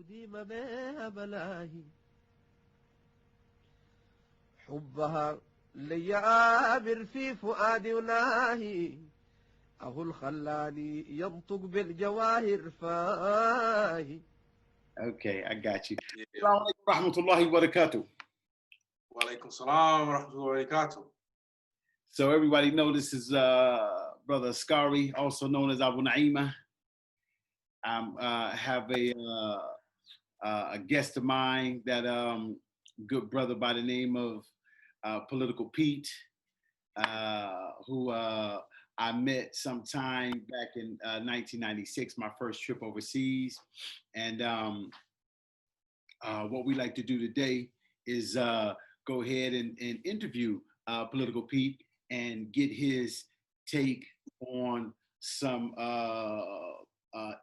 أديم بها بلاهي حبها ليعابر في فؤادي وناهي أهو الخلاني ينطق بالجواهر فاهي. Okay, I got you. Yeah. Assalamu alaikum rahmatullahi wa barakatuh. Wa alaikum salam wa rahmatullahi wa barakatuh. So everybody know this is Brother Askari, also known as Abu Naima. I have a guest of mine, that good brother by the name of Political Pete, who I met sometime back in 1996, my first trip overseas. And what we like to do today is go ahead and interview Political Pete and get his take on some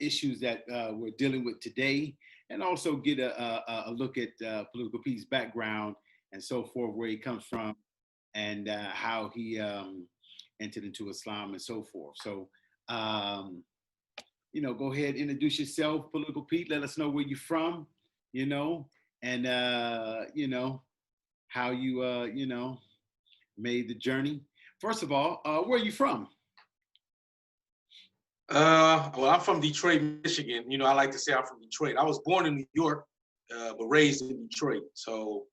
issues that we're dealing with today, and also get a look at Political Pete's background and so forth, where he comes from, and how he entered into Islam and so forth. So, go ahead, introduce yourself, Political Pete. Let us know where you're from, and how you, made the journey. First of all, where are you from? Well, I'm from Detroit, Michigan. I like to say I'm from Detroit. I was born in New York, but raised in Detroit. So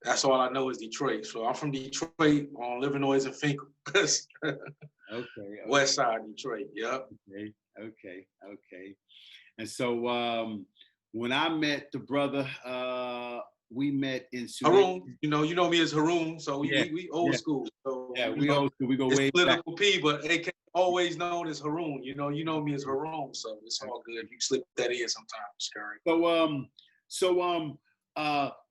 that's all I know is Detroit. So I'm from Detroit, on Livernois and Finkel. Okay. West side Detroit. Yep. Okay. And so when I met the brother, we met in Sudan. Haroon, you know me as Haroon, so we old school. So we old school. We go way back. Political P, but AK always known as Haroon. You know me as Haroon, so it's all good. You slip that in sometimes, Scary.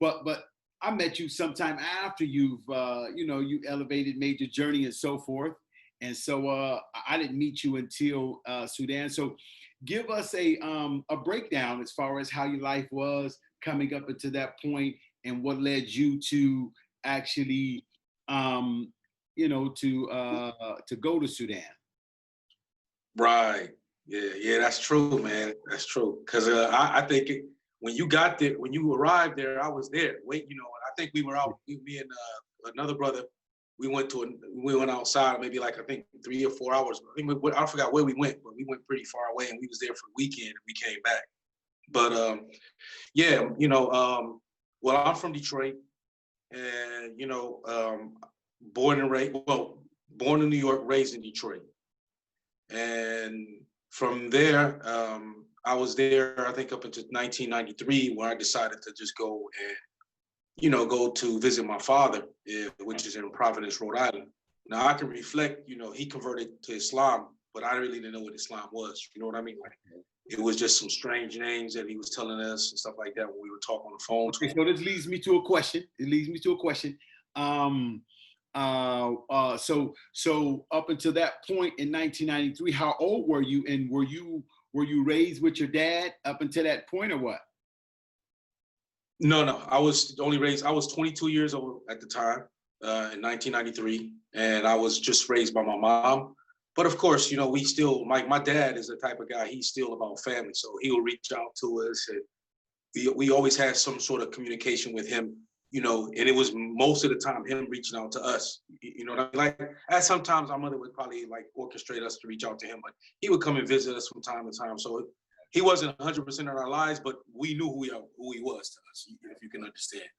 But I met you sometime after you've you elevated, made your journey and so forth. And so I didn't meet you until Sudan. So give us a breakdown as far as how your life was coming up until that point, and what led you to actually to go to Sudan. Right. Yeah, that's true, man. That's true. Because I think when you got there, when you arrived there, I was there. I think we were out, me and another brother, we went outside maybe like, I think 3 or 4 hours. I forgot where we went, but we went pretty far away, and we was there for the weekend, and we came back. But well, I'm from Detroit, and born in New York, raised in Detroit. And from there, I was there, I think, up until 1993, where I decided to just go and, go to visit my father, which is in Providence, Rhode Island. Now I can reflect, he converted to Islam, but I really didn't know what Islam was. You know what I mean? Like, it was just some strange names that he was telling us and stuff like that when we would talk on the phone. Okay, so this leads me to a question. So up until that point in 1993, how old were you, and were you raised with your dad up until that point, or what? No, I was only raised. I was 22 years old at the time in 1993, and I was just raised by my mom. But of course, we still, my dad is the type of guy, he's still about family, so he'll reach out to us, and we always had some sort of communication with him. And it was most of the time him reaching out to us. You know what I mean? Like, as sometimes our mother would probably like orchestrate us to reach out to him, but he would come and visit us from time to time. So he wasn't 100% in our lives, but we knew who he was to us, if you can understand.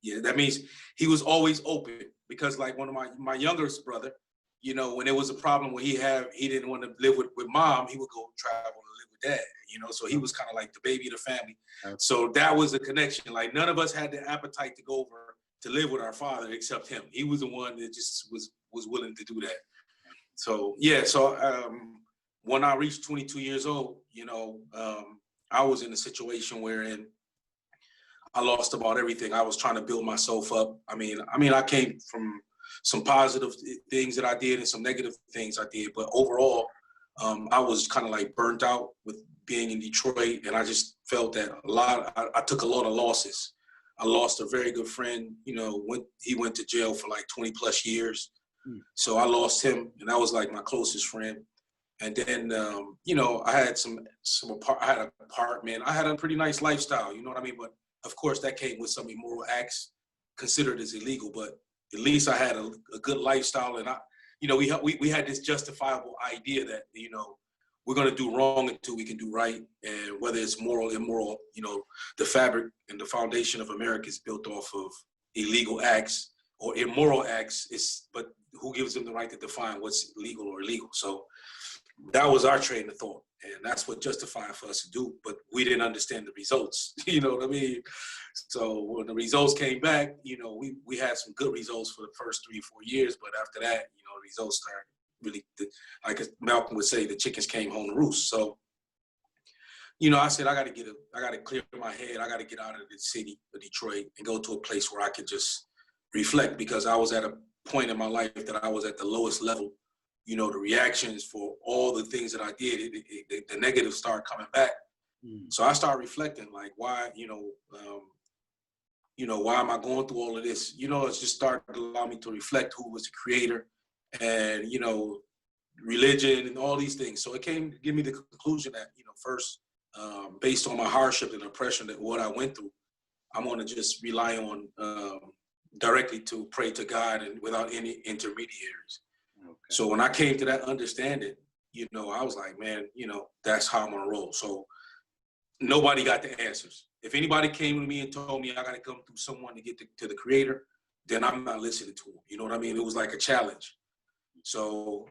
Yeah, that means he was always open, because like one of my youngest brother, when there was a problem where he didn't want to live with mom, he would go travel and live with dad, so he was kind of like the baby of the family. So that was the connection. Like, none of us had the appetite to go over to live with our father except him. He was the one that just was willing to do that. So, yeah, when I reached 22 years old, I was in a situation wherein I lost about everything. I was trying to build myself up. I mean, I came from some positive things that I did and some negative things I did, but overall, I was kind of like burnt out with being in Detroit, and I just felt that I took a lot of losses. I lost a very good friend, he went to jail for like 20 plus years. So I lost him, and that was like my closest friend. And then, you know, I had I had an apartment. I had a pretty nice lifestyle, you know what I mean? But of course, that came with some immoral acts considered as illegal. But at least I had a good lifestyle, and you know, we had this justifiable idea that, you know, we're going to do wrong until we can do right, and whether it's moral, immoral, you know, the fabric and the foundation of America is built off of illegal acts or immoral acts. But who gives them the right to define what's legal or illegal? So that was our train of thought, and that's what justified for us to do. But we didn't understand the results. You know what I mean? So when the results came back, you know, we had some good results for the first 3 or 4 years, but after that, you know, the results started really, like Malcolm would say, the chickens came home to roost. So, you know, I said, I got to clear my head. I got to get out of the city of Detroit and go to a place where I could just reflect, because I was at a point in my life that I was at the lowest level. You know, the reactions for all the things that I did, the negatives started coming back. So I started reflecting, like, why, you know, why am I going through all of this? You know, it's just started to allow me to reflect who was the creator, and, you know, religion and all these things. So it came to give me the conclusion that, you know, first, based on my hardship and oppression, that what I went through, I'm going to just rely on directly to pray to God and without any intermediaries. Okay. So when I came to that understanding, you know, I was like, man, you know, that's how I'm gonna roll. So nobody got the answers. If anybody came to me and told me I got to come through someone to get to the creator, then I'm not listening to them. You know what I mean? It was like a challenge. So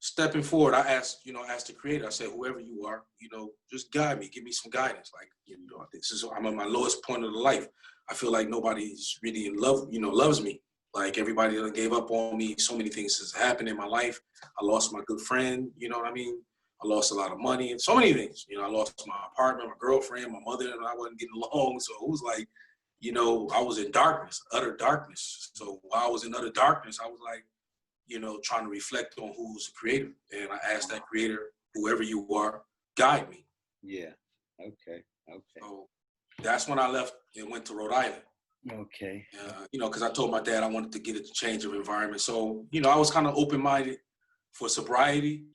stepping forward, I asked the creator, I said, whoever you are, you know, just guide me, give me some guidance. Like, you know, I'm at my lowest point of the life. I feel like nobody's really in love, you know, loves me. Like, everybody that gave up on me. So many things has happened in my life. I lost my good friend, you know what I mean? I lost a lot of money and so many things. You know, I lost my apartment, my girlfriend, my mother, and I wasn't getting along. So it was like, you know, I was in darkness, utter darkness. So while I was in utter darkness, I was like, you know, trying to reflect on who's the creator. And I asked that creator, whoever you are, guide me. Yeah. Okay. So that's when I left and went to Rhode Island. Okay. You know, because I told my dad I wanted to get a change of environment. So, you know, I was kind of open-minded for sobriety,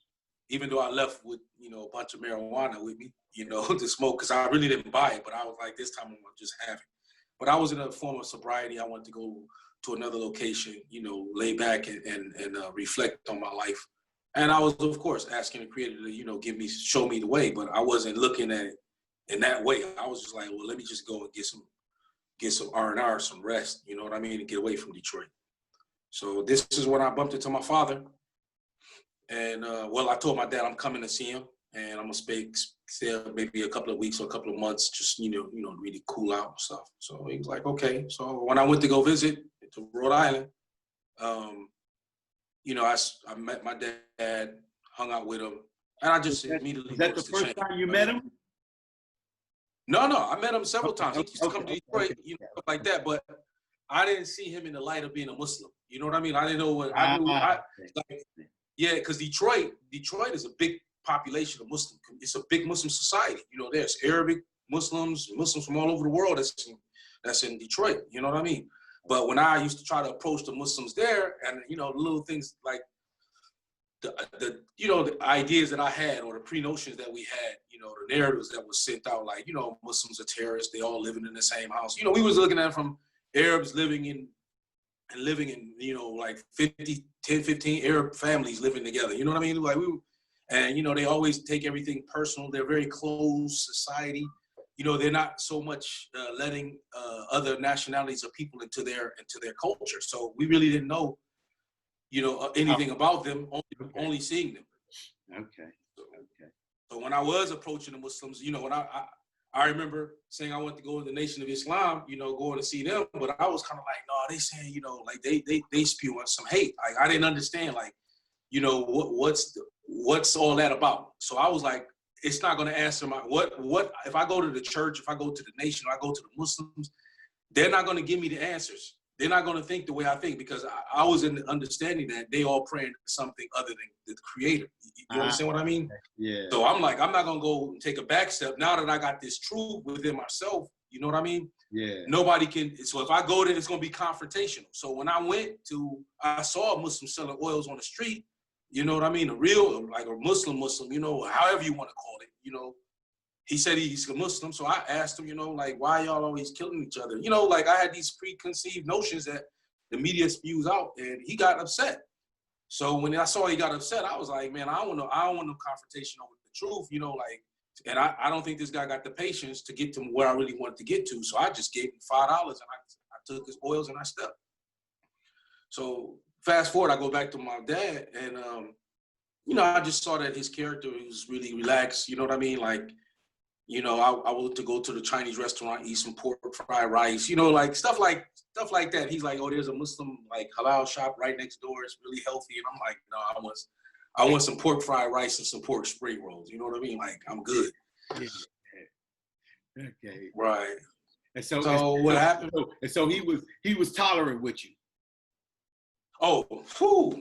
even though I left with, you know, a bunch of marijuana with me, you know, to smoke, because I really didn't buy it. But I was like, this time I'm going to just have it. But I was in a form of sobriety. I wanted to go to another location, you know, lay back and reflect on my life. And I was, of course, asking the creator to, you know, show me the way. But I wasn't looking at it in that way. I was just like, well, let me just go and get some R&R, some rest, you know what I mean, and get away from Detroit. So this is when I bumped into my father. And, well, I told my dad I'm coming to see him, and I'm going to stay maybe a couple of weeks or a couple of months, just, you know, really cool out and stuff. So he was like, okay. So when I went to go visit to Rhode Island, you know, I met my dad, hung out with him, and I just immediately Was that the first time you met him? No, I met him several times. He used to come to Detroit, you know, stuff like that. But I didn't see him in the light of being a Muslim. You know what I mean? I didn't know what yeah, because Detroit is a big population of Muslim. It's a big Muslim society. You know, there's Arabic Muslims from all over the world that's in Detroit. You know what I mean? But when I used to try to approach the Muslims there, and, you know, little things like the you know, the ideas that I had, or the pre-notions that we had, you know, the narratives that was sent out, like, you know, Muslims are terrorists, they all living in the same house. You know, we was looking at it from Arabs living in, you know, like 15 Arab families living together. You know what I mean? Like, and, you know, they always take everything personal. They're a very closed society. You know, they're not so much letting other nationalities of people into their culture. So we really didn't know, you know, anything about them, only seeing them. Okay. So when I was approaching the Muslims, you know, when I remember saying I want to go to the Nation of Islam, you know, going to see them, but I was kind of like, no, they saying, you know, like they spewing some hate. Like, I didn't understand, like, you know, what's all that about? So I was like, it's not going to answer my, what, if I go to the church, if I go to the nation, or I go to the Muslims, they're not going to give me the answers. They're not going to think the way I think, because I was in the understanding that they all praying to something other than the creator. You understand what I mean? Yeah. So I'm like, I'm not going to go and take a back step now that I got this truth within myself. You know what I mean? Yeah. Nobody can. So if I go there, it's going to be confrontational. So when I saw Muslims selling oils on the street, You know what I mean? A real, like a Muslim, you know, however you want to call it, you know. He said he's a Muslim, so I asked him, you know, like, why y'all always killing each other? You know, like I had these preconceived notions that the media spews out, and he got upset. So when I saw he got upset, I was like, man, I don't want no confrontation over the truth, you know, like, and I don't think this guy got the patience to get to where I really wanted to get to. So I just gave him $5 and I took his oils and I stepped. So fast forward, I go back to my dad, and you know, I just saw that his character was really relaxed. You know what I mean? Like, you know, I would to go to the Chinese restaurant, eat some pork fried rice, you know, like stuff like that. He's like, oh, there's a Muslim like halal shop right next door. It's really healthy. And I'm like, no, I want some pork fried rice and some pork spring rolls. You know what I mean? Like, I'm good. Yeah. Okay. Right. And so what happened? So he was tolerant with you. Oh,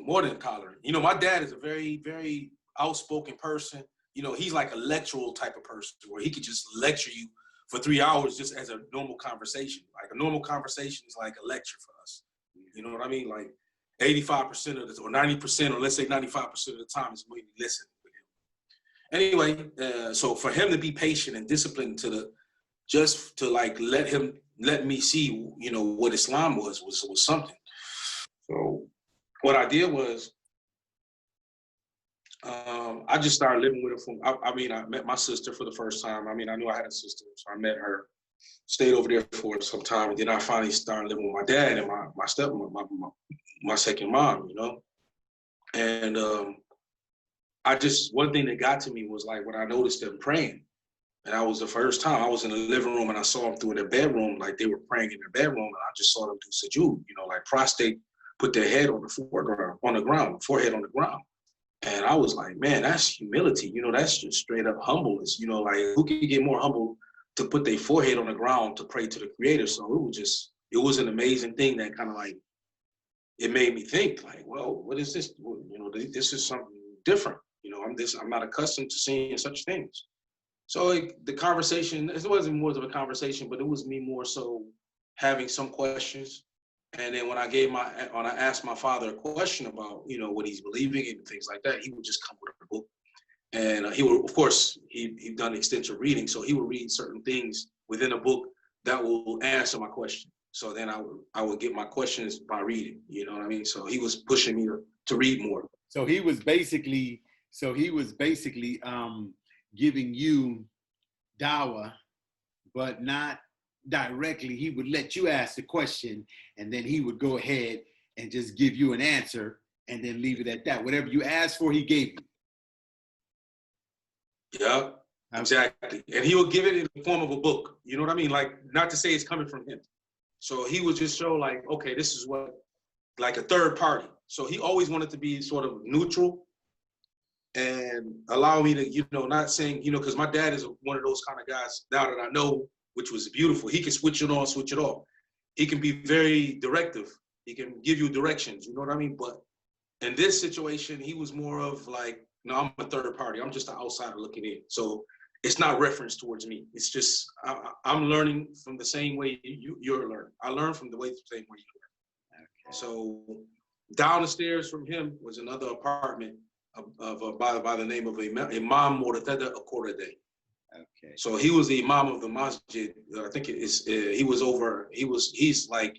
more than tolerant. You know, my dad is a very, very outspoken person. You know, he's like a lectural type of person where he could just lecture you for 3 hours just as a normal conversation. Like a normal conversation is like a lecture for us. You know what I mean? Like 85% of the, or 90%, or let's say 95% of the time is when you listen with him. Anyway, so for him to be patient and disciplined just to like let me see, you know, what Islam was something. So what I did was, I just started living with her I met my sister for the first time. I mean, I knew I had a sister, so I met her, stayed over there for some time, and then I finally started living with my dad and my stepmom, my second mom, you know? And one thing that got to me was like when I noticed them praying. And that was the first time I was in the living room and I saw them through in their bedroom, like they were praying in their bedroom, and I just saw them do sujood, you know, like prostrate, put their head on the forehead on the ground. And I was like, man, that's humility. You know, that's just straight up humbleness. You know, like who can get more humble to put their forehead on the ground to pray to the Creator? So it was an amazing thing that kind of like, it made me think like, well, what is this? You know, this is something different. You know, I'm not accustomed to seeing such things. So the conversation, it wasn't more of a conversation, but it was me more so having some questions. And then when I asked my father a question about, you know, what he's believing and things like that, he would just come with a book. And he would, of course, he'd done extensive reading. So he would read certain things within a book that will answer my question. So then I would get my questions by reading, you know what I mean? So he was pushing me to read more. So he was basically giving you dawah, but not directly. He would let you ask the question, and then he would go ahead and just give you an answer and then leave it at that. Whatever you asked for, he gave you. Yeah, exactly. And he would give it in the form of a book. You know what I mean? Like, not to say it's coming from him. So he would just show like, okay, this is what, like a third party. So he always wanted to be sort of neutral and allow me to, you know, not saying, you know, because my dad is one of those kind of guys now that I know, which was beautiful. He can switch it on, switch it off. He can be very directive. He can give you directions, you know what I mean? But in this situation, he was more of like, no, I'm a third party. I'm just an outsider looking in. So it's not reference towards me. It's just, I'm learning from the same way you're learning. I learn from the same way you learn. Okay. So down the stairs from him was another apartment by the name of Imam Mortada Akorade. Okay. So he was the Imam of the masjid. I think he's like,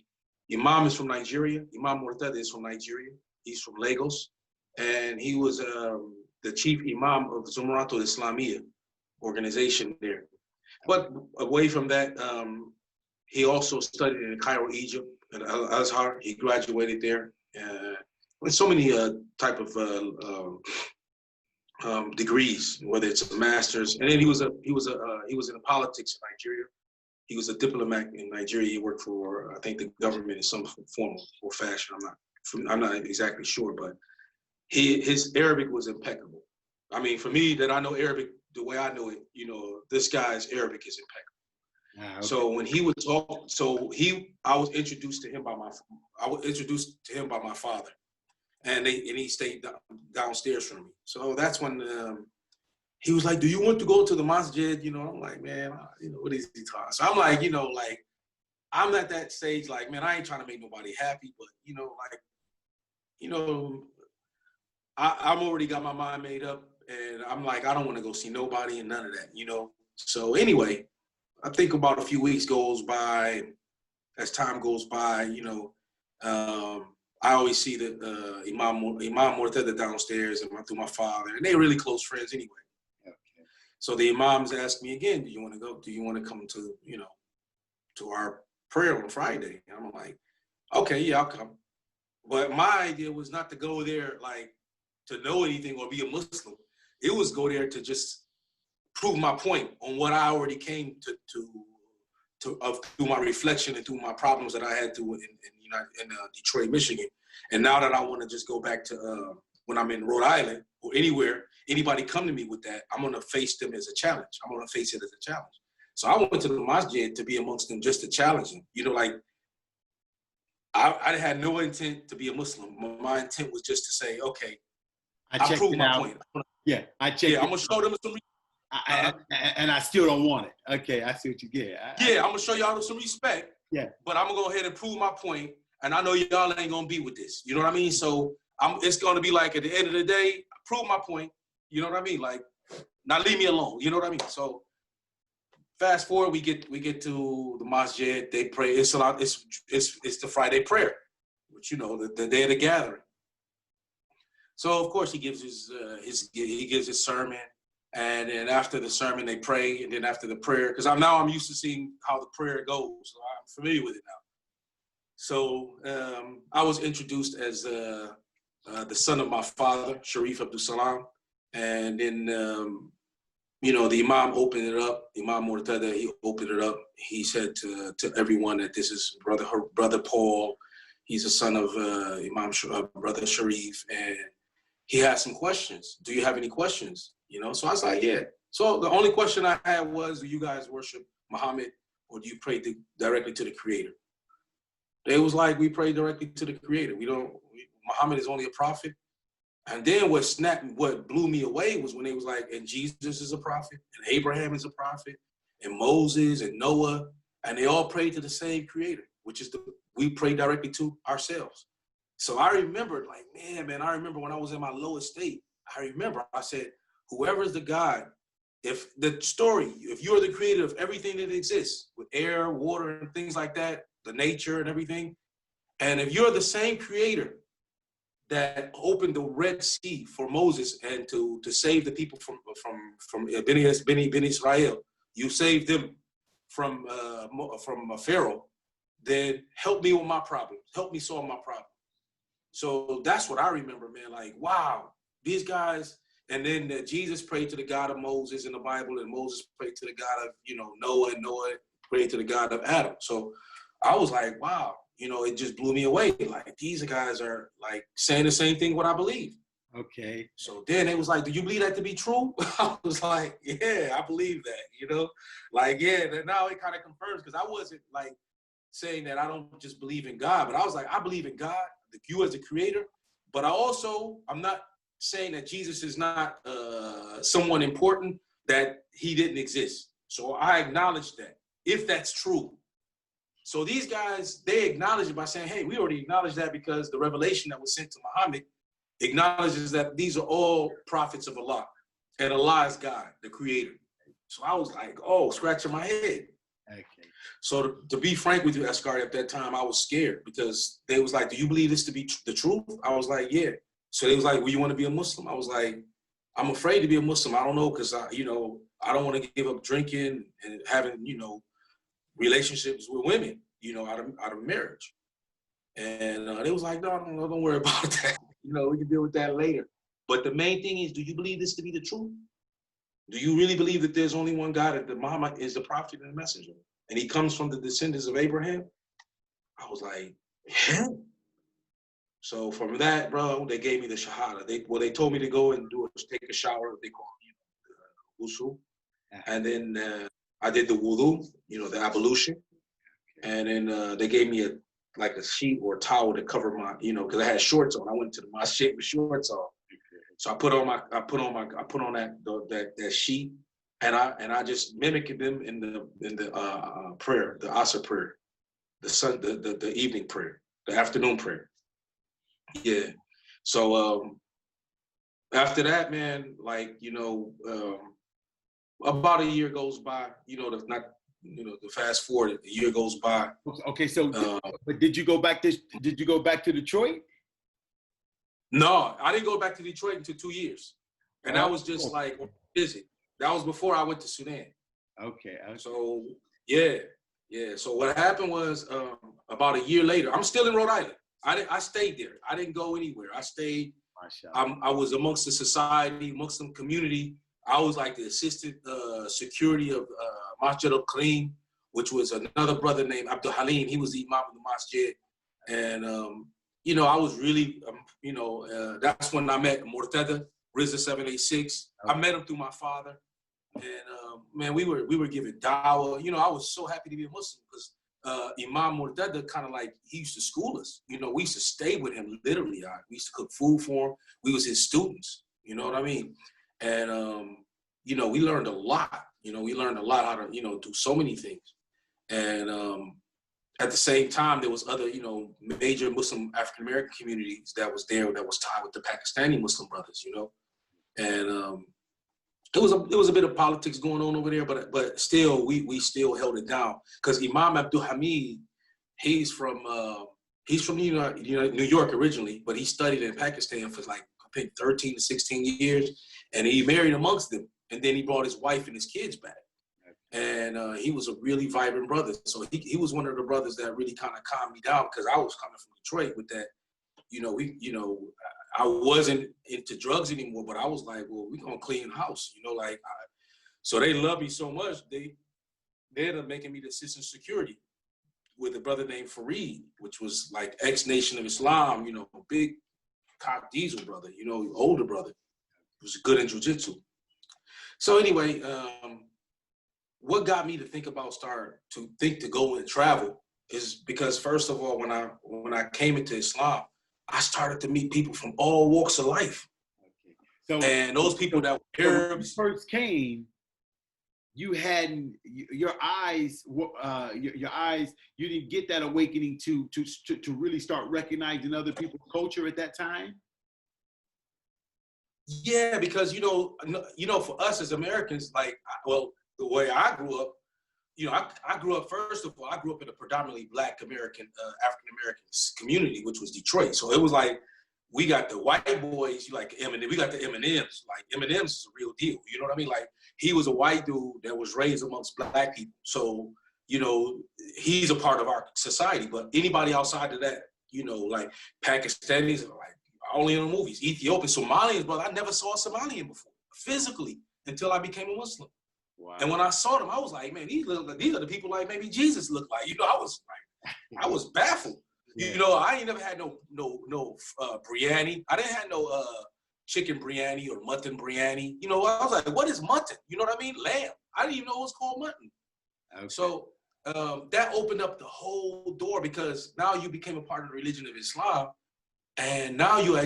Imam is from Nigeria. Imam Mortada is from Nigeria. He's from Lagos. And he was the chief Imam of Zumratul Islamiyya organization there. But away from that, he also studied in Cairo, Egypt, at Al-Azhar. He graduated there. With so many type of degrees, whether it's a master's, and then he was in politics in Nigeria. He was a diplomat in Nigeria. He worked for, I think, the government in some form or fashion. I'm not exactly sure, but his Arabic was impeccable. I mean, for me, that I know Arabic the way I know it, you know, this guy's Arabic is impeccable. Okay. So when he would talk, I was introduced to him by my father, and he stayed downstairs from me. So that's when he was like, "Do you want to go to the masjid?" You know, I'm like, "Man, you know, what is he talking?" So I'm like, you know, like I'm at that stage, like, man, I ain't trying to make nobody happy, but you know, like, you know, I'm already got my mind made up, and I'm like, I don't want to go see nobody and none of that, you know. So anyway, I think about a few weeks goes by. As time goes by, you know, I always see the Imam Mortada downstairs and through my father, and they're really close friends anyway. Okay. So the Imams asked me again, do you want to go? Do you want to come to, you know, to our prayer on Friday? And I'm like, okay, yeah, I'll come. But my idea was not to go there like to know anything or be a Muslim. It was go there to just prove my point on what I already came to through my reflection and through my problems that I had to in Detroit, Michigan. And now that I want to just go back to when I'm in Rhode Island or anywhere, anybody come to me with that, I'm going to face them as a challenge. I'm going to face it as a challenge. So I went to the masjid to be amongst them just to challenge them. You know, like I had no intent to be a Muslim. My intent was just to say, okay, I proved my point. Yeah, I checked. Yeah, I'm going to show them some. And I still don't want it. Okay, I see what you get. Yeah, I'm gonna show y'all some respect. Yeah. But I'm gonna go ahead and prove my point, and I know y'all ain't gonna be with this. You know what I mean? So it's gonna be like at the end of the day, prove my point. You know what I mean? Like, now leave me alone. You know what I mean? So fast forward, we get to the masjid. They pray. It's a lot. It's the Friday prayer, which you know the day of the gathering. So of course he gives his sermon. And then after the sermon, they pray. And then after the prayer, because I'm used to seeing how the prayer goes. So I'm familiar with it now. So I was introduced as the son of my father, Sharif Abdul Salam. And then, you know, the Imam opened it up. Imam Murtada, he opened it up. He said to everyone that this is brother Paul. He's a son of brother Sharif. And he had some questions. Do you have any questions? You know, so I was like, yeah. So the only question I had was, do you guys worship Muhammad or do you pray directly to the Creator? They was like, we pray directly to the Creator. Muhammad is only a prophet. And then what blew me away was when they was like, and Jesus is a prophet, and Abraham is a prophet, and Moses and Noah, and they all pray to the same Creator, which is we pray directly to ourselves. So I remember, like, man, I remember when I was in my lowest state, I said, whoever is the God, if you're the creator of everything that exists, with air, water, and things like that, the nature and everything, and if you're the same creator that opened the Red Sea for Moses and to save the people from Beni Israel, you saved them from Pharaoh, then help me with my problem. Help me solve my problem. So that's what I remember, man. Like, wow, these guys. And then Jesus prayed to the God of Moses in the Bible, and Moses prayed to the God of, you know, Noah, and Noah prayed to the God of Adam. So I was like, wow, you know, it just blew me away. Like, these guys are like saying the same thing what I believe. Okay. So then it was like, do you believe that to be true? I was like, yeah, I believe that, you know? Like, yeah, and now it kind of confirms, because I wasn't like saying that I don't just believe in God, but I was like, I believe in God, you as the creator, but I'm not saying that Jesus is not someone important, that he didn't exist. So I acknowledge that, if that's true. So these guys, they acknowledge it by saying, hey, we already acknowledge that because the revelation that was sent to Muhammad acknowledges that these are all prophets of Allah, and Allah is God, the creator. So I was like, oh, scratching my head. Okay. So to be frank with you, Ascari, at that time, I was scared, because they was like, do you believe this to be the truth? I was like, yeah. So they was like, well, you want to be a Muslim? I was like, I'm afraid to be a Muslim. I don't know, because I don't want to give up drinking and having, you know, relationships with women, you know, out of marriage. And they was like, no, don't worry about that. You know, we can deal with that later. But the main thing is, do you believe this to be the truth? Do you really believe that there's only one God, that Muhammad is the prophet and the messenger, and he comes from the descendants of Abraham? I was like, yeah. So from that, bro, they gave me the shahada. They told me to go and take a shower. They call it wudu, and then I did the wudu, you know, the ablution, and then they gave me a sheet or a towel to cover my, you know, because I had shorts on. I went to the masjid with shorts on, so I put on that sheet, and I just mimicked them in the prayer, the Asr prayer, the evening prayer, the afternoon prayer. Yeah. So after that, man, like, about a year goes by, the fast forward, a year goes by. Okay, so but did you go back to Detroit? No, I didn't go back to Detroit until 2 years. And that was just like visit. That was before I went to Sudan. Okay. So yeah. So what happened was about a year later, I'm still in Rhode Island. I stayed there. I didn't go anywhere. I stayed. I was amongst the society, Muslim community. I was like the assistant security of Masjid al-Karim, which was another brother named Abdul Halim. He was the imam of the masjid. And, I was really, that's when I met Murtada, Rizza 786. I met him through my father. And, man, we were given dawah. I was so happy to be a Muslim because Imam Murtada kind of like, he used to school us. We used to stay with him literally. We used to cook food for him. We was his students. You know what I mean? And, we learned a lot. We learned a lot how to, do so many things. And at the same time, there was other, major Muslim African-American communities that was there that was tied with the Pakistani Muslim brothers, And it was a bit of politics going on over there, but still, we still held it down. Because Imam Abdul Hamid, he's from New York originally, but he studied in Pakistan for like, I think 13 to 16 years. And he married amongst them. And then he brought his wife and his kids back. And he was a really vibrant brother. So he was one of the brothers that really kind of calmed me down because I was coming from Detroit with that, I wasn't into drugs anymore, but I was like, well, we're going to clean house, so they love me so much. They ended up making me the assistant security with a brother named Fareed, which was like ex-Nation of Islam, big cop diesel brother, older brother. He was good in jiu-jitsu. So anyway, what got me to think to go and travel is because first of all, when I came into Islam, I started to meet people from all walks of life. Okay. And those people that were Arabs. When you first came, you hadn't your eyes, you didn't get that awakening to really start recognizing other people's culture at that time? Yeah, because for us as Americans, the way I grew up, I grew up, first of all, I grew up in a predominantly Black American, African-American community, which was Detroit. So it was like, we got the white boys, like Eminem, we got the Eminems. Like Eminem's is a real deal. You know what I mean? Like he was a white dude that was raised amongst Black people. So, he's a part of our society. But anybody outside of that, like Pakistanis, like only in the movies, Ethiopians, Somalians, brother, I never saw a Somalian before, physically, until I became a Muslim. Wow. And when I saw them, I was like, man, these are the people like maybe Jesus looked like. I was baffled. Yeah. I ain't never had no biryani. I didn't have no chicken biryani or mutton biryani. I was like, what is mutton? You know what I mean? Lamb. I didn't even know it was called mutton. Okay. So that opened up the whole door because now you became a part of the religion of Islam. And now you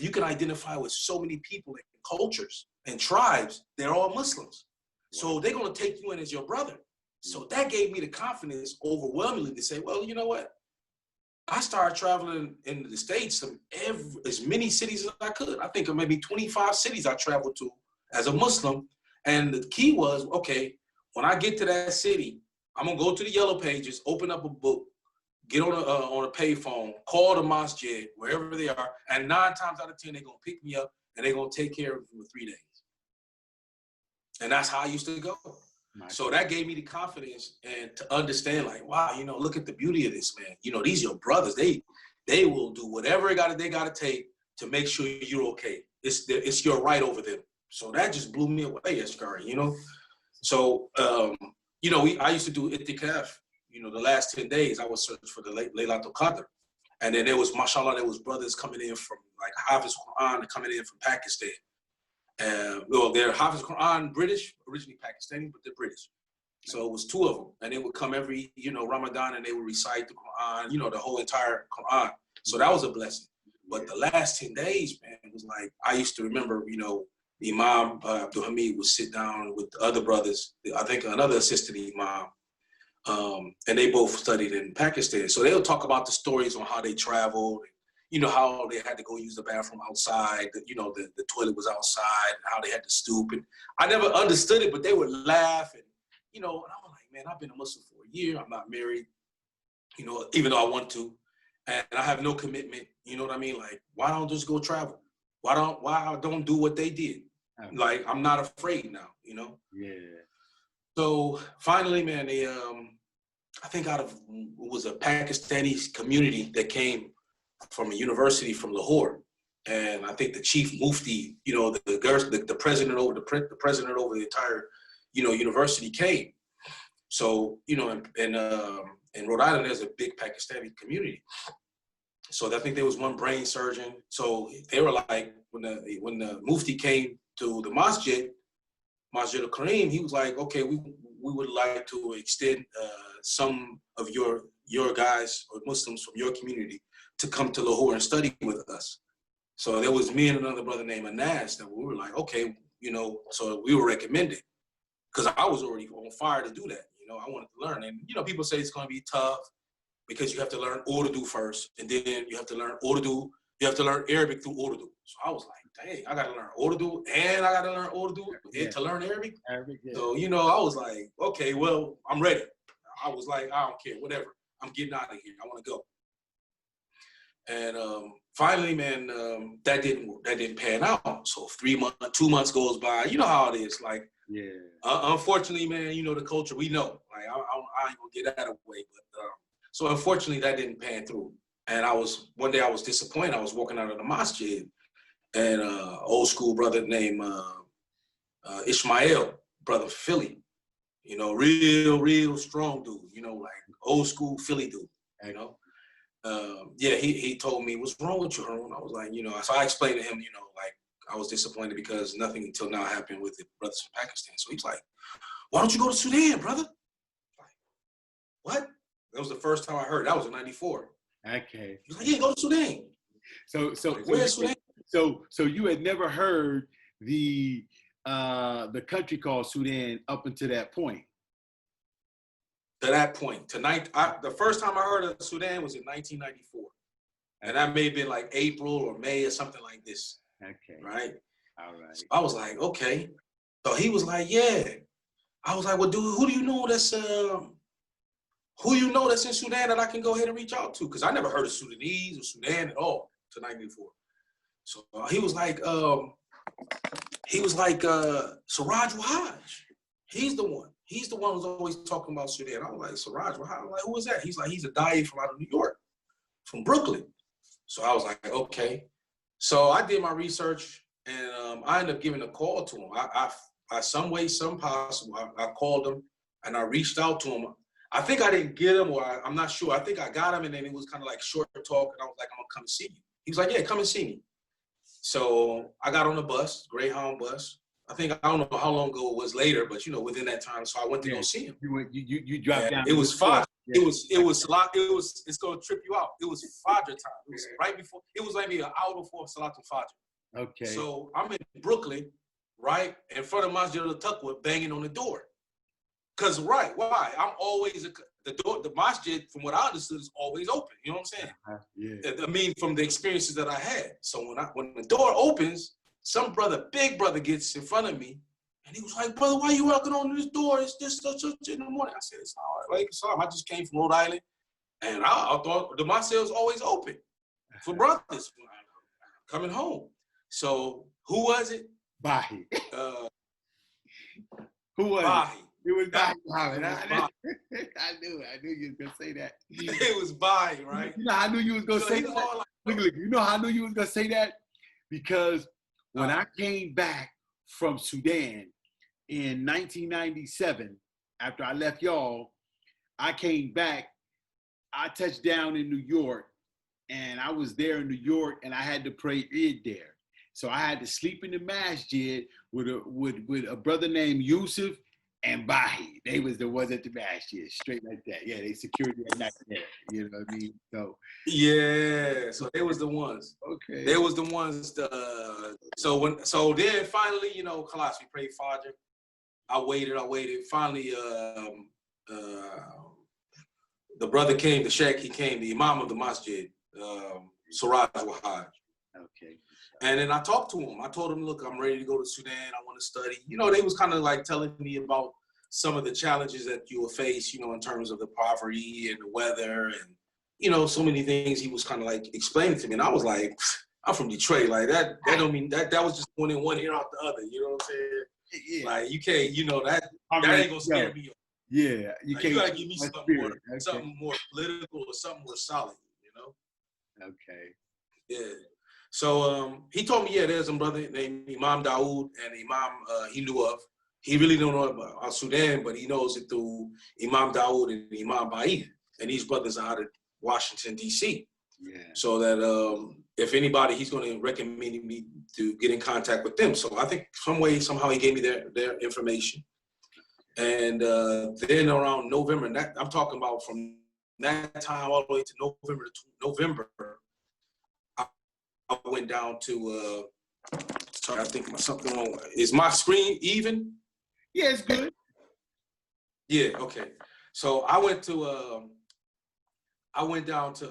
can identify with so many people and cultures and tribes. They're all Muslims. So they're going to take you in as your brother. So that gave me the confidence overwhelmingly to say, well, you know what? I started traveling in the States as many cities as I could. I think of maybe 25 cities I traveled to as a Muslim. And the key was, okay, when I get to that city, I'm going to go to the yellow pages, open up a book, get on a payphone, call the masjid, wherever they are, and 9 times out of 10, they're going to pick me up and they're going to take care of me for 3 days. And that's how I used to go. Nice. So that gave me the confidence and to understand, like, wow, look at the beauty of this, man. These are your brothers. They will do whatever they got to take to make sure you're okay. It's your right over them. So that just blew me away, Eskari, So, I used to do itikaf. The last 10 days, I was searching for the Laylatul Qadr. And then there was, mashallah, there was brothers coming in from, like, Hafiz Quran coming in from Pakistan. They're Hafiz Quran British, originally Pakistani, but they're British. So it was 2 of them. And they would come every, Ramadan, and they would recite the Quran, the whole entire Quran. So that was a blessing. But the last 10 days, man, it was like, I used to remember, Imam Abdul Hamid would sit down with the other brothers, I think another assistant Imam, and they both studied in Pakistan. So they'll talk about the stories on how they traveled, you know, how they had to go use the bathroom outside, you know, the toilet was outside, and how they had to stoop. And I never understood it, but they would laugh. And, you know, and I'm like, man, I've been a Muslim for a year. I'm not married, you know, even though I want to. And I have no commitment. You know what I mean? Like, why don't just go travel? Why don't do what they did? Like, I'm not afraid now, you know? Yeah. So finally, man, they, I think out of, it was a Pakistani community that came from a university from Lahore. And I think the chief mufti, you know, the president over the president over the entire, you know, university came. So, you know, in Rhode Island, there's a big Pakistani community. So I think there was one brain surgeon. So they were like, when the mufti came to the Masjid al-Kareem, he was like, okay, we would like to extend some of your guys or Muslims from your community to come to Lahore and study with us. So there was me and another brother named Anas that we were like, okay, you know, so we were recommended because I was already on fire to do that. You know, I wanted to learn. And, you know, people say it's going to be tough because you have to learn Urdu first, and then you have to learn Urdu. You have to learn Arabic through Urdu. So I was like, dang, I got to learn Urdu, and I got to learn Urdu to learn Arabic. Yeah. So, you know, I was like, okay, well, I'm ready. I was like, I don't care, whatever. I'm getting out of here. I want to go. And finally, man, that didn't pan out. So 2 months goes by. You know how it is. Like, yeah. Unfortunately, man, you know the culture. We know. Like, I ain't gonna get that away. But so unfortunately, that didn't pan through. And one day I was disappointed. I was walking out of the masjid, and old school brother named Ishmael, brother Philly. You know, real strong dude. You know, like old school Philly dude. You know. Yeah, he told me, what's wrong with you, Harun? I was like, you know, so I explained to him, you know, like I was disappointed because nothing until now happened with the brothers from Pakistan. So he's like, why don't you go to Sudan, brother? Like, what? That was the first time I heard. That was in '94. Okay. He's like, yeah, go to Sudan. Where's Sudan? So you had never heard the country called Sudan up until that point. To that point, the first time I heard of Sudan was in 1994, and that may have been like April or May or something like this. Okay. Right. All right. So I was like, okay. So he was like, yeah. I was like, well, dude, who you know that's in Sudan that I can go ahead and reach out to? Because I never heard of Sudanese or Sudan at all to 94. So he was like, Siraj Wahaj. He's the one. He's the one who's always talking about Sudan. I was like, Siraj Wahaj. I'm like, who is that? He's like, he's a da'i from out of New York, from Brooklyn. So I was like, okay. So I did my research, and I ended up giving a call to him. I some way, some possible, I called him, and I reached out to him. I think I didn't get him, or I'm not sure. I think I got him, and then it was kind of like short talk, and I was like, I'm gonna come and see you. He was like, yeah, come and see me. So I got on the bus, Greyhound bus. I don't know how long ago it was later, but you know, within that time, so I went to go see him. You dropped down. It was Fajr. Yeah. It's gonna trip you out. It was Fajr time. It was right before. It was maybe an hour before Salatul Fajr. Okay. So I'm in Brooklyn, right in front of Masjid al-Taqwa, banging on the door. Cause why? I'm always the door. The masjid, from what I understood, is always open. You know what I'm saying? Yeah. I mean, from the experiences that I had. So when the door opens, some big brother gets in front of me, and he was like, brother, why are you walking on this door? It's just such in the morning. I said, it's all right. I just came from Rhode Island, and I thought the masjid was always open for brothers coming home. So who was it? Bahi. Who was Bahi. It was Bahi. I knew you was gonna say that. It was Bahi, right? You know, I knew you was gonna say that. Look, you know how I knew you was gonna say that? Because when I came back from Sudan in 1997, after I left y'all, I came back. I touched down in New York, and I was there in New York, and I had to pray Eid there. So I had to sleep in the masjid with a brother named Yusuf and Bahi. They was the ones at the masjid, straight like that. Yeah, they secured that night there. You know what I mean? So yeah, so they was the ones. Okay. They was the ones. So then finally, you know, Khalas, we prayed Fajr. I waited. Finally, the brother came, the sheikh, he came, the imam of the masjid. Siraj Wahaj. Okay. And then I talked to him. I told him, look, I'm ready to go to Sudan. I want to study. You know, they was kind of like telling me about some of the challenges that you will face, you know, in terms of the poverty and the weather and, you know, so many things he was kind of like explaining to me. And I was like, I'm from Detroit. Like that don't mean that was just one in, one ear out the other. You know what I'm saying? Yeah. Like you can't, you know, that ain't gonna scare me. Yeah. You gotta give me something more political or something more solid, you know? Okay. Yeah. So he told me, yeah, there's a brother named Imam Dawood and Imam he knew of. He really don't know about Sudan, but he knows it through Imam Dawood and Imam Baid. And these brothers are out of Washington, D.C. Yeah. So that if anybody, he's going to recommend me to get in contact with them. So I think somehow he gave me their information. And then around November, and that, I'm talking about from that time all the way to November, I went down to, sorry, I think something wrong. Is my screen even? Yeah, it's good. Yeah, okay. So I went down to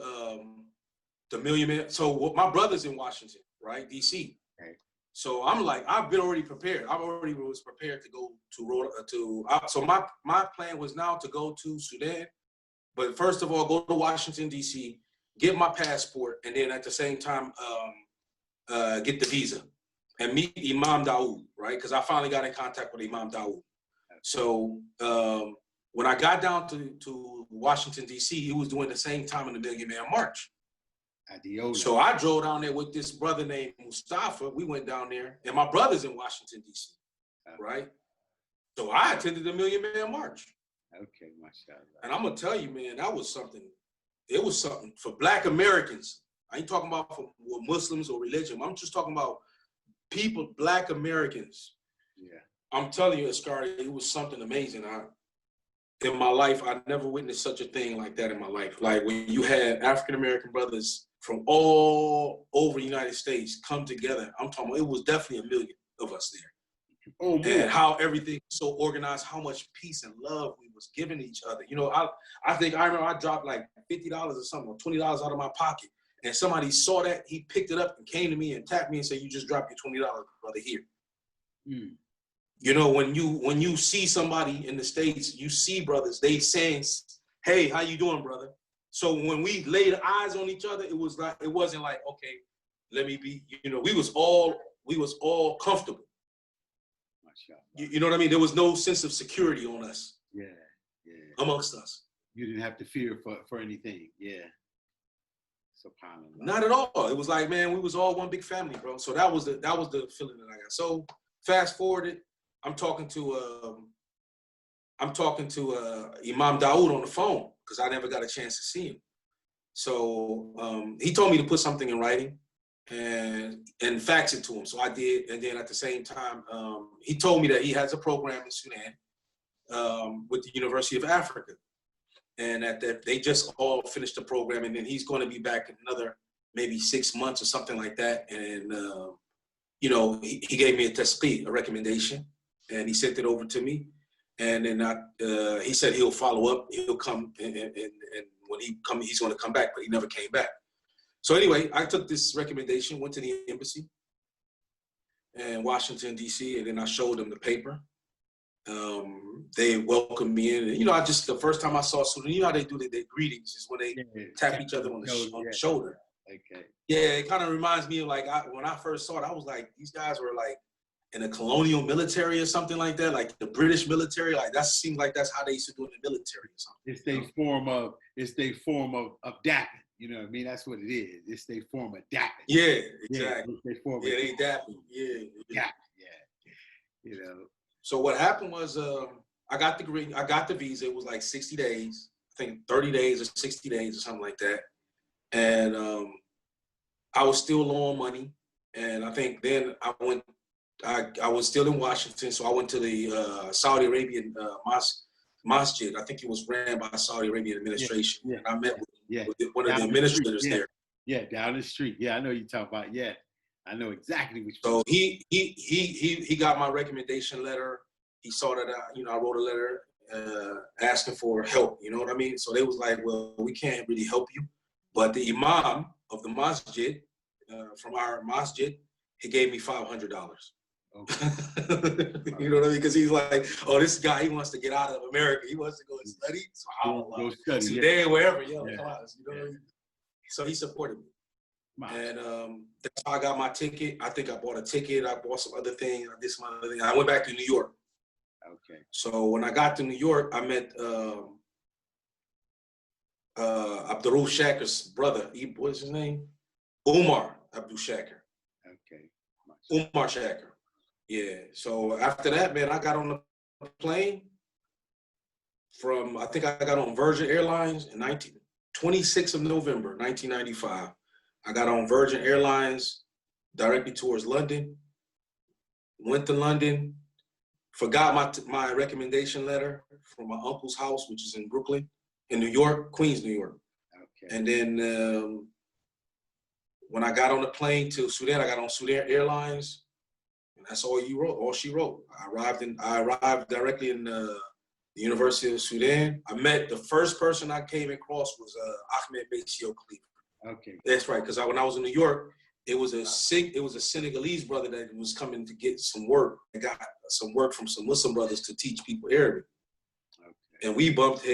the Million Man. So my brother's in Washington, right, D.C. Okay. So I'm like, I've been already prepared. I already was prepared to go so my plan was now to go to Sudan, but first of all, go to Washington, D.C., get my passport, and then at the same time, get the visa and meet Imam Dawood, right? Because I finally got in contact with Imam Dawood. So when I got down to Washington, D.C., he was doing the same time in the Million Man March. So I drove down there with this brother named Mustafa. We went down there, and my brother's in Washington, D.C., right? So I attended the Million Man March. Okay, mashallah. And I'm going to tell you, man, that was something. It was something for Black Americans. I ain't talking about for Muslims or religion. I'm just talking about people, Black Americans. Yeah. I'm telling you, Ascari, it was something amazing. In my life, I never witnessed such a thing like that in my life. Like when you had African-American brothers from all over the United States come together, I'm talking about, it was definitely 1 million of us there. Oh, and how everything was so organized, how much peace and love we was giving each other. You know, I think I remember I dropped like $50 or something, or $20 out of my pocket. And somebody saw that, he picked it up and came to me and tapped me and said, you just dropped your $20, brother, here. Mm. You know, when you see somebody in the States, you see brothers, they saying, hey, how you doing, brother? So when we laid eyes on each other, it wasn't like, okay, let me be, you know, we was all comfortable. You know what I mean? There was no sense of security on us. Yeah. Amongst us. You didn't have to fear for anything. Yeah. SubhanAllah. Not at all. It was like, man, we was all one big family, bro. So that was the feeling that I got. So fast forwarded, I'm talking to Imam Dawood on the phone because I never got a chance to see him. So he told me to put something in writing and fax it to him. So I did. And then at the same time, he told me that he has a program in Sudan with the University of Africa. And that they just all finished the program, and then he's going to be back in another maybe 6 months or something like that. And you know, he gave me a recommendation, and he sent it over to me. And then he said he'll follow up. He'll come, and when he come, he's going to come back. But he never came back. So anyway, I took this recommendation, went to the embassy in Washington D.C., and then I showed them the paper. They welcomed me in, and you know, the first time I saw Sudan, you know how they do their greetings is when they tap each other on the shoulder. Okay. Yeah, it kind of reminds me of like when I first saw it, I was like, these guys were like in the colonial military or something like that, like the British military. Like that seemed like that's how they used to do it in the military or something. It's their form of dapping. You know what I mean? That's what it is. It's their form of dapping. Yeah, exactly. Yeah, they dapping. Yeah. Yeah. You know. So what happened was I got the visa. It was like 60 days, I think 30 days or 60 days or something like that. And I was still low on money. And I think then I was still in Washington. So I went to the Saudi Arabian masjid. I think it was ran by Saudi Arabian administration. Yeah. And I met with one of the administrators there. Yeah, down the street. Yeah, I know you're talking about. Yeah. I know exactly what you're talking about. So he got my recommendation letter. He saw that I wrote a letter asking for help. You know what I mean? So they was like, well, we can't really help you, But the imam of the masjid, from our masjid, he gave me $500. Okay. You know what I mean? Because he's like, oh, this guy, he wants to get out of America. He wants to go and study. So Go study, Sudan, wherever, yeah. class, you know what I mean? So he supported me. Wow. And that's how I got my ticket. I think I bought a ticket. I bought some other things. I did some other things. I went back to New York. Okay. So when I got to New York, I met Abdul Shaker's brother. What's his name? Umar Abdul Shaker. Okay. Umar Shaker. Yeah. So after that, man, I got on the plane I think I got on Virgin Airlines in 26th of November, 1995. I got on Virgin Airlines directly towards London. Went to London. Forgot my recommendation letter from my uncle's house, which is in Brooklyn, in New York, Queens, New York. Okay. And then when I got on the plane to Sudan, I got on Sudan Airlines, and that's all she wrote. I arrived directly in the University of Sudan. I met the first person I came across was Ahmed Basio Cleaver. Okay. That's right, because when I was in New York, it was a Senegalese brother that was coming to get some work. I got some work from some Muslim brothers to teach people Arabic. Okay. And we bumped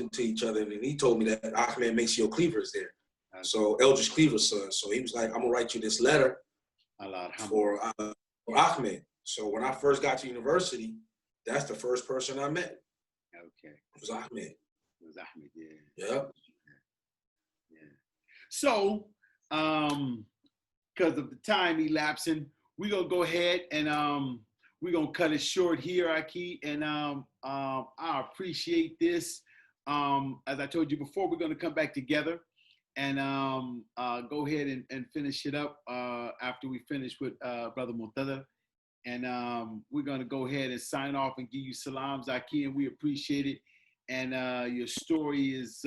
into each other, and he told me that Ahmed Basio Cleaver is there. Okay. So Eldridge Cleaver's son. So he was like, I'm gonna write you this letter for Ahmed. So when I first got to university, that's the first person I met. Okay. It was Ahmed. It was Ahmed, yeah. Yep. Yeah. So, because of the time elapsing, we're gonna go ahead and we're gonna cut it short here, Aki. And I appreciate this. As I told you before, we're gonna come back together and go ahead and finish it up after we finish with Brother Montada. And we're going to go ahead and sign off and give you salams, Aki, and we appreciate it. And your story is,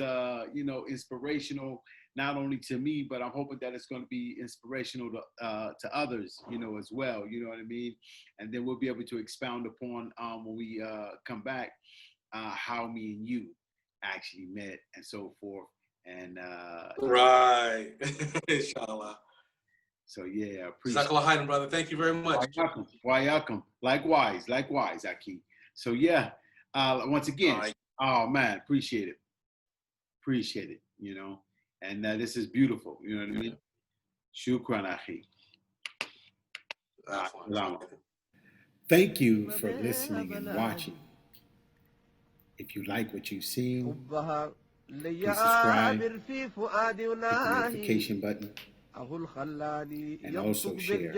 inspirational, not only to me, but I'm hoping that it's going to be inspirational to others, as well. You know what I mean? And then we'll be able to expound upon when we come back how me and you actually met and so forth. And right, inshallah. So yeah, I appreciate it. Jazakallah, brother. Thank you very much. Welcome. Likewise, Aki. So yeah, once again, right. Oh man, appreciate it, and this is beautiful, you know what I mean? Shukran, Aki. Thank you for listening and watching. If you like what you've seen, please subscribe, hit the notification button, and also share.